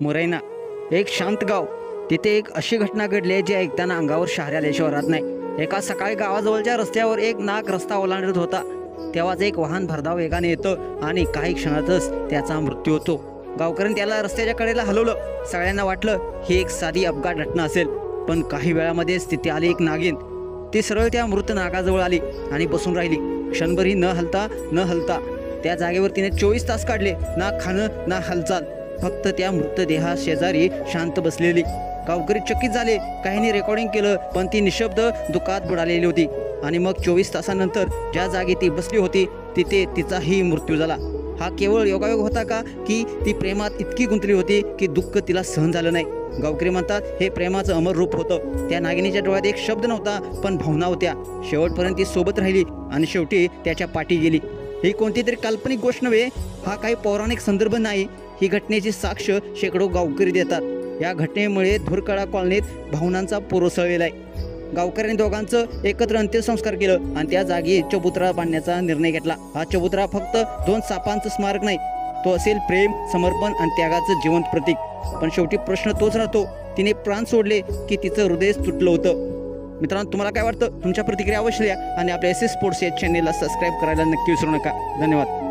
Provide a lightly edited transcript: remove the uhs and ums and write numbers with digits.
मुरैना, एक शांत गाव. तिथे एक अशी घटना घडली आहे जी ऐकताना अंगावर शहारे आल्याशिवाय राहत नाही. एका सकाळी गावाजवळच्या रस्त्यावर एक नाग रस्ता ओलांडत होता. तेव्हाच एक वाहन भरधाव वेगाने येतं आणि काही क्षणातच त्याचा मृत्यू होतो. गावकऱ्यांनी त्याला रस्त्याच्या कडेला हलवलं. सगळ्यांना वाटलं ही एक साधी अपघात घटना असेल, पण काही वेळामध्येच तिथे आली एक नागिन. ती सरळ त्या मृत नागाजवळ आली आणि बसून राहिली. क्षणभरही न हलता त्या जागेवर तिने 24 तास काढले. ना खाणं ना हालचाल, फक्त त्या मृतदेहा शेजारी शांत बसलेली. गावकरी चकित झाले. काहींनी रेकॉर्डिंग केलं, पण ती निशब्द दुःखात बुडालेली होती. आणि मग 24 तासानंतर ज्या जागी ती बसली होती तिथे तिचाही मृत्यू झाला. हा केवळ योगायोग होता का, की ती प्रेमात इतकी गुंतली होती की दुःख तिला सहन झालं नाही? गावकरी म्हणतात हे प्रेमाचं अमर रूप होतं. त्या नागिनीच्या डोळ्यात एक शब्द नव्हता, पण भावना होत्या. शेवटपर्यंत ती सोबत राहिली आणि शेवटी त्याच्या पाठी गेली. ही कोणती तरी काल्पनिक गोष्ट नव्हे, हा काही पौराणिक संदर्भ नाही. ही घटनेची साक्ष शेकडो गावकरी देतात. या घटनेमुळे धुरकडा कॉलनीत भावनांचा पूर उसळलेला आहे. गावकऱ्यांनी दोघांचं एकत्र अंत्यसंस्कार केलं आणि त्या जागी चबुतरा बांधण्याचा निर्णय घेतला. हा चबुतरा फक्त 2 सापांचं स्मारक नाही, तो असेल प्रेम, समर्पण आणि त्यागाचं जिवंत प्रतीक. पण शेवटी प्रश्न तोच राहतो, तिने प्राण सोडले की तिचं हृदय तुटलं होतं? मित्रांनो, तुम्हाला काय वाटतं? तुमच्या प्रतिक्रिया अवश्य द्या आणि आपल्या SS स्पोर्ट्स या चॅनेलला सबस्क्राईब करायला नक्की विसरू नका. धन्यवाद.